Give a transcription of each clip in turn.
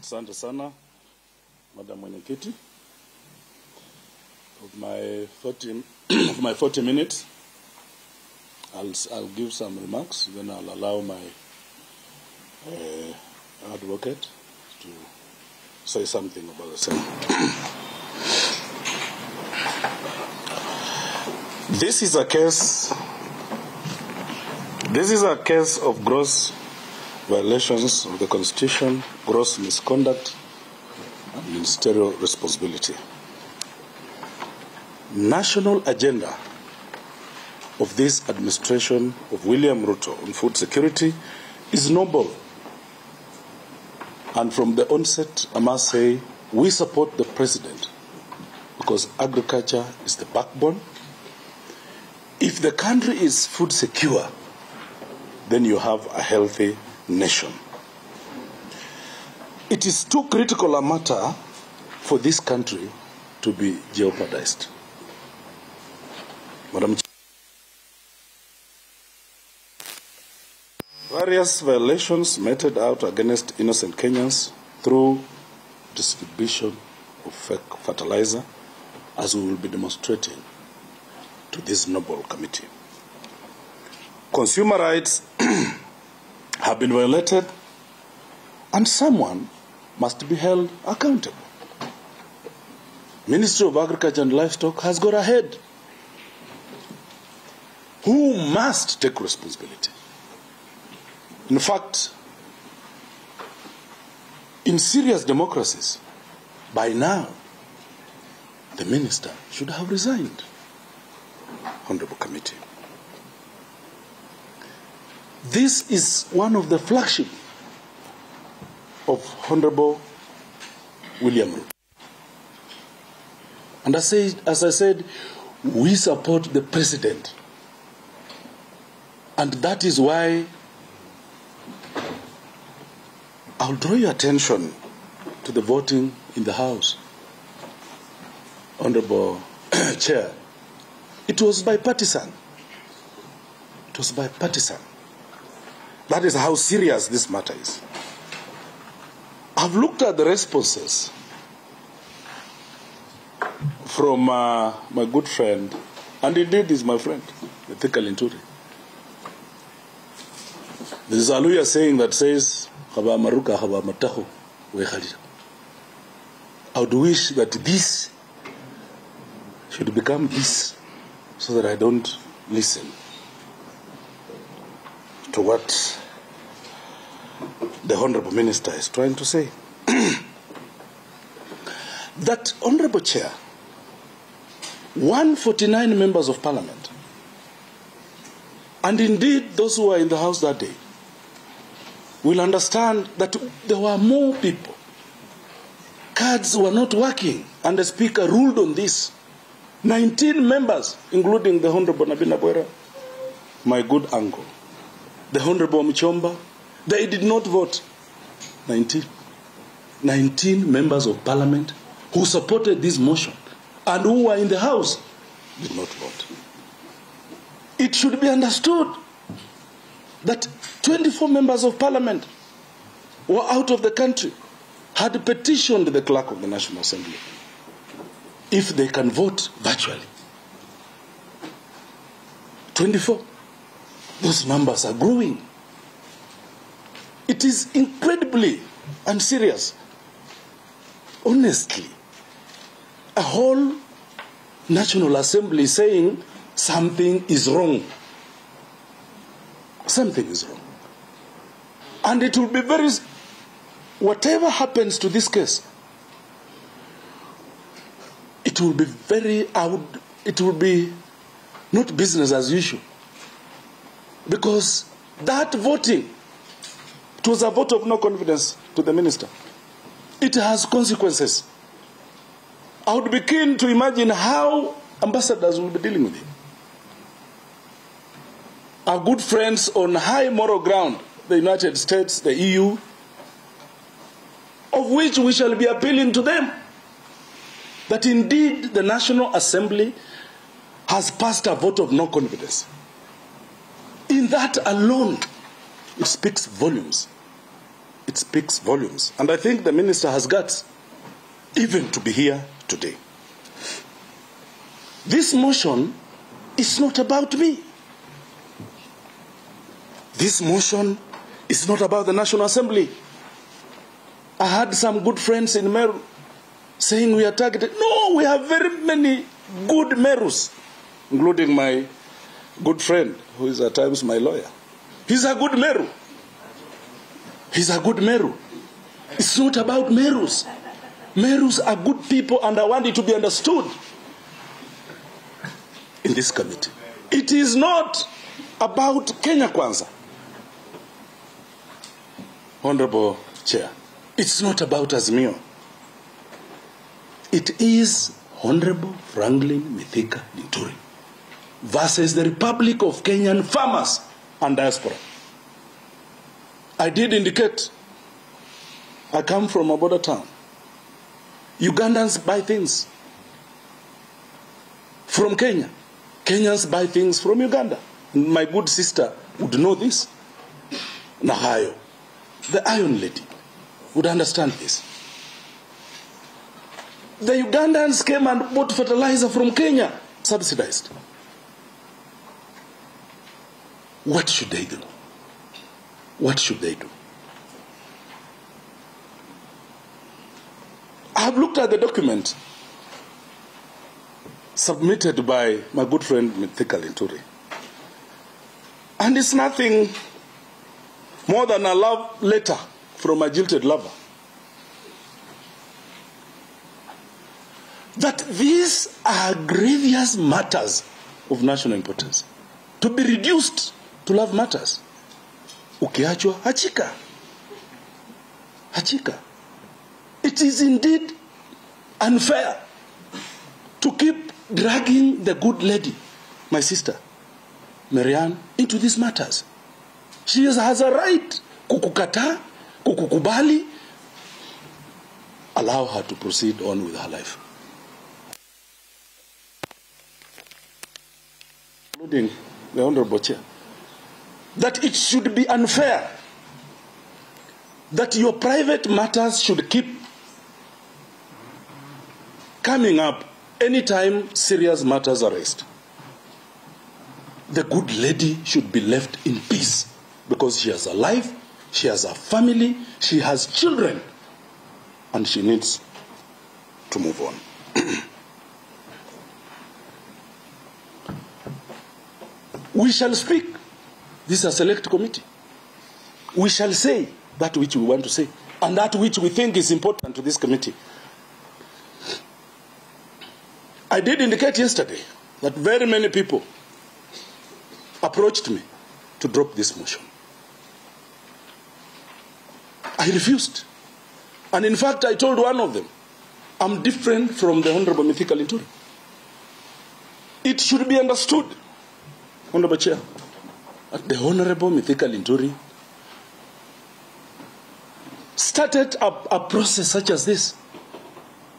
Asante sana, Madam Mwenyekiti. Of my 40 minutes, I'll give some remarks, then I'll allow my advocate to say something about the same. This is a case of gross violations of the Constitution, gross misconduct, and ministerial responsibility. National agenda of this administration of William Ruto on food security is noble. And from the onset, I must say, we support the president because agriculture is the backbone. If the country is food secure, then you have a healthy nation. It is too critical a matter for this country to be jeopardized. Madam Chair, various violations meted out against innocent Kenyans through distribution of fake fertilizer, as we will be demonstrating to this noble committee. Consumer rights have been violated, and someone must be held accountable. Ministry of Agriculture and Livestock has got a head who must take responsibility. In fact, in serious democracies, by now, the minister should have resigned. Honorable Committee. This is one of the flagship of Honorable William Ruto. And as I said, we support the president. And that is why I'll draw your attention to the voting in the House. Honorable Chair, it was bipartisan. It was bipartisan. That is how serious this matter is. I've looked at the responses from my good friend, and indeed is my friend, Mithika Linturi. There is a lawyer saying that says, I would wish that this should become this, so that I don't listen to what the Honorable Minister is trying to say. That, Honorable Chair, 149 members of Parliament, and indeed those who were in the House that day, will understand that there were more people. Cards were not working, and the Speaker ruled on this. 19 members, including the Honorable Nabina Bwera, my good uncle, the Honorable Mchomba, they did not vote. 19 members of Parliament who supported this motion and who were in the House did not vote. It should be understood that 24 members of Parliament were out of the country, had petitioned the Clerk of the National Assembly if they can vote virtually. 24. Those numbers are growing. It is incredibly and serious. Honestly, a whole National Assembly saying something is wrong. Something is wrong. And it will be whatever happens to this case, it will be it will be not business as usual. Because that voting, it was a vote of no confidence to the minister. It has consequences. I would be keen to imagine how ambassadors will be dealing with it. Our good friends on high moral ground, the United States, the EU, of which we shall be appealing to them, that indeed the National Assembly has passed a vote of no confidence. In that alone, it speaks volumes. it speaks volumes. And I think the minister has guts even to be here today. This motion is not about me. This motion is not about the National Assembly. I had some good friends in Meru saying we are targeted. No, we have very many good Merus, including my good friend, who is at times my lawyer. He's a good Meru. He's a good Meru. It's not about Merus. Merus are good people, and I want it to be understood in this committee. It is not about Kenya Kwanza. Honorable Chair, it's not about Azimio. It is Honorable Franklin Mithika Linturi versus the Republic of Kenyan farmers and diaspora. I did indicate I come from a border town. Ugandans buy things from Kenya. Kenyans buy things from Uganda. My good sister would know this. Nahayo, the Iron Lady, would understand this. The Ugandans came and bought fertilizer from Kenya, subsidized. What should they do? What should they do? I have looked at the document submitted by my good friend Mithika Linturi. And it's nothing more than a love letter from a jilted lover. That these are grievous matters of national importance, to be reduced to love matters. Ukiachwa hachika. Hachika. It is indeed unfair to keep dragging the good lady, my sister, Marianne, into these matters. She has a right kukukata, kukukubali. Allow her to proceed on with her life. Including the Honorable Chair, that it should be unfair that your private matters should keep coming up anytime serious matters are raised. The good lady should be left in peace because she has a life, she has a family, she has children, and she needs to move on. We shall speak. This is a select committee. We shall say that which we want to say and that which we think is important to this committee. I did indicate yesterday that very many people approached me to drop this motion. I refused. And in fact, I told one of them, I'm different from the Honorable Mithika Linturi. It should be understood, Honorable Chair, that the Honorable Mithika Linturi started a process such as this.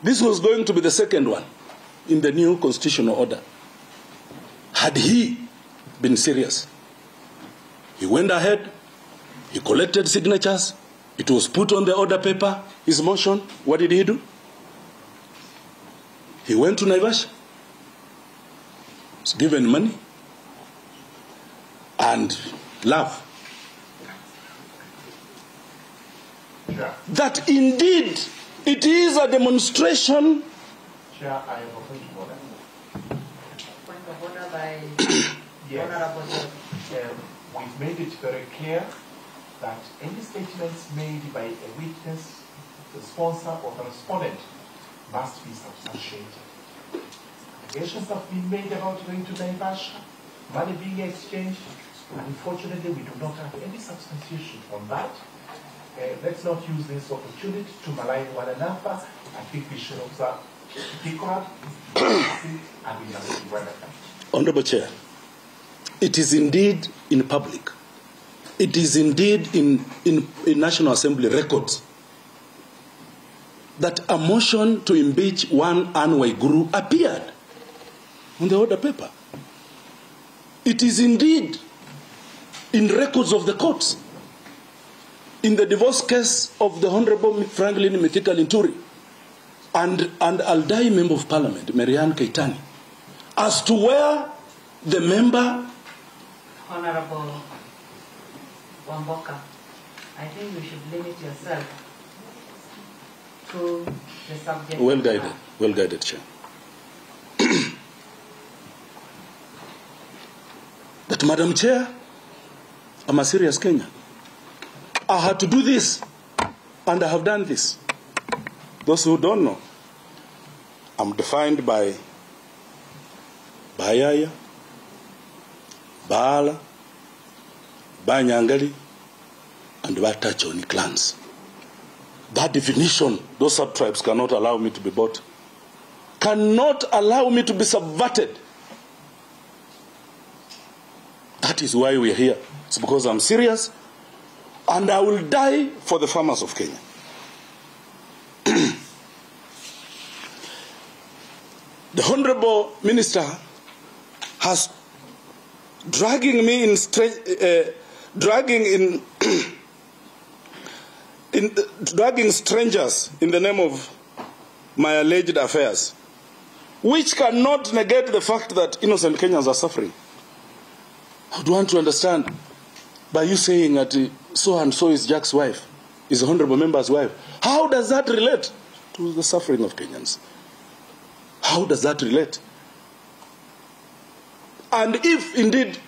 This was going to be the second one in the new constitutional order. Had he been serious, he went ahead, he collected signatures, it was put on the order paper, his motion. What did he do? He went to Naivasha, was given money and love. Chair. That indeed it is a demonstration. Chair, I have a point of order. Point of order by Yes. Honorable Judge. We've made it very clear that any statements made by a witness, the sponsor, or the respondent must be substantiated. Allegations have been made about going to Naivasha, money being exchanged. Unfortunately, we do not have any substantiation on that. Let's not use this opportunity to malign one another. I think we should observe decorum, and we have to welcome. Honorable Chair, it is indeed in public. It is indeed in National Assembly records that a motion to impeach one Anne Waiguru appeared on the order paper. It is indeed in records of the courts. in the divorce case of the Honorable Franklin Mithika Linturi and Aldai Member of Parliament, Marianne Keitani, as to where the member... Honorable Wamboka, I think you should limit yourself to the subject. Well guided, Chair. That, Madam Chair, I'm a serious Kenyan. I had to do this, and I have done this. Those who don't know, I'm defined by Bayaya, Bala, Banyangali, and Watachoni clans. That definition, those sub-tribes cannot allow me to be bought, cannot allow me to be subverted. That is why we are here. It's because I'm serious, and I will die for the farmers of Kenya. The Honorable Minister has dragging me in dragging strangers in the name of my alleged affairs, which cannot negate the fact that innocent Kenyans are suffering. I would want to understand, by you saying that so and so is Jack's wife, is the Honorable Member's wife, how does that relate to the suffering of Kenyans? How does that relate? And if indeed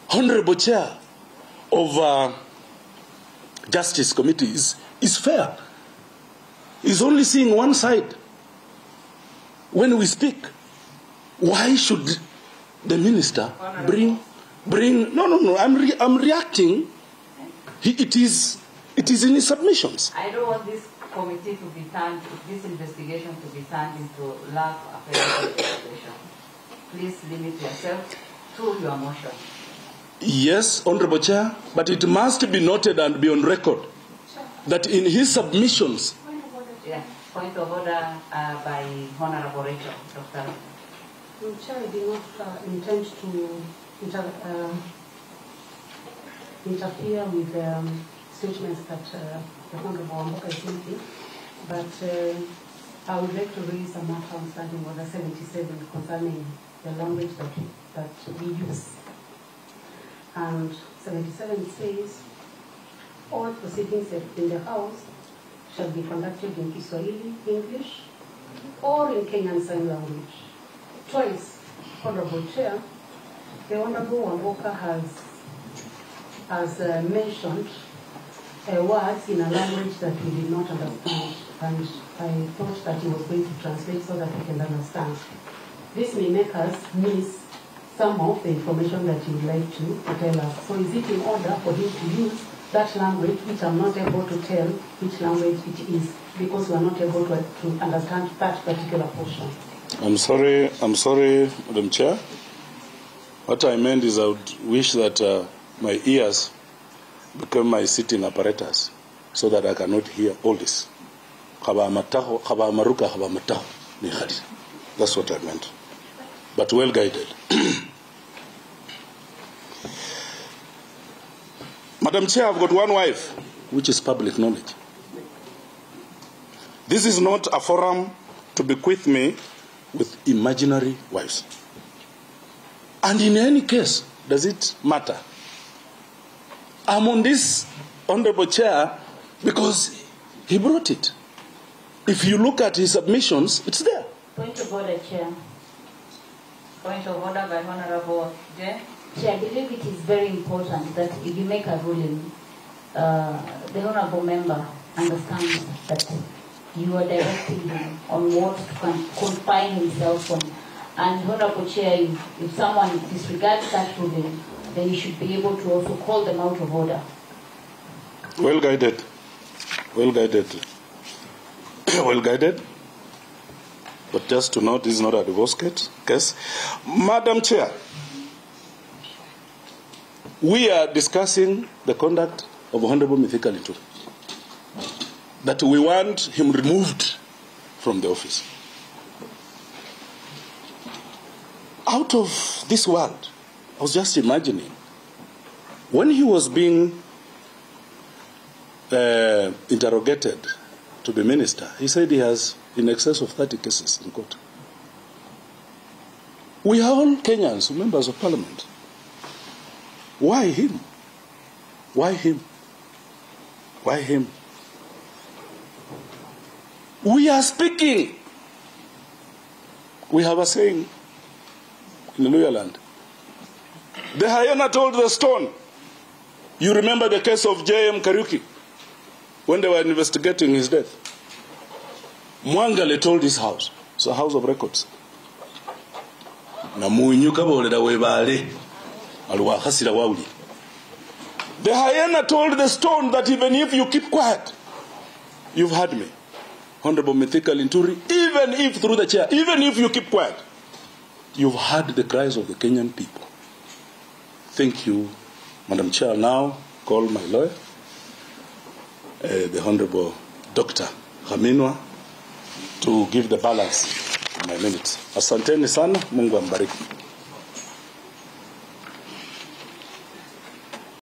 Honorable Chair of Justice Committee is fair, is only seeing one side when we speak, why should the minister bring no, I'm reacting. It is in his submissions. I don't want this committee to be turned, this investigation to be turned into lack of investigation. Please limit yourself to your motion. Yes, Honorable Chair, but it must be noted and be on record that in his submissions... Yeah, point of order by Honorable Rachel, Dr. Chair, I did not intend to interfere with statements that the Honorable Wamboka is making, but I would like to raise a matter on Standing Order 77 concerning the language that we use. And 77 says, all proceedings in the House shall be conducted in Kiswahili, English, or in Kenyan Sign Language. Twice, Honorable Chair, the Honorable Wamboka has mentioned words in a language that we did not understand, and I thought that he was going to translate so that we can understand. This may make us miss some of the information that you would like to tell us. So is it in order for him to use that language, which I'm not able to tell which language it is, because we are not able to understand that particular portion? I'm sorry, Madam Chair. What I meant is I would wish that my ears become my sitting apparatus so that I cannot hear all this. That's what I meant. But well guided. Madam Chair, I've got one wife, which is public knowledge. This is not a forum to bequeath me with imaginary wives. And in any case, does it matter? I'm on this Honorable Chair because he brought it. If you look at his submissions, it's there. Point of order, Chair. Point of order by Honorable Chair. I believe it is very important that if you make a ruling, the Honorable Member understands that you are directing him on what to confine himself on. And Honorable Chair, if someone disregards that ruling, then you should be able to also call them out of order. Well guided. Well guided. Well guided. But just to note, this is not a divorce case. Madam Chair, we are discussing the conduct of Honorable Mithika Linturi, that we want him removed from the office. Out of this world, I was just imagining, when he was being interrogated to be minister, he said he has in excess of 30 cases in court. We are all Kenyans, members of parliament. Why him? Why him? Why him? We are speaking. We have a saying in the Luya land. The hyena told the stone. You remember the case of J.M. Kariuki when they were investigating his death? Mwangale told his house. It's a house of records. The hyena told the stone that even if you keep quiet, you've heard me. Honorable Mithika Linturi, even if through the chair, even if you keep quiet, you've heard the cries of the Kenyan people. Thank you, Madam Chair. Now call my lawyer, the Honorable Dr. Haminwa, to give the balance in my minutes. Asanteni sana, Mungu ambariki.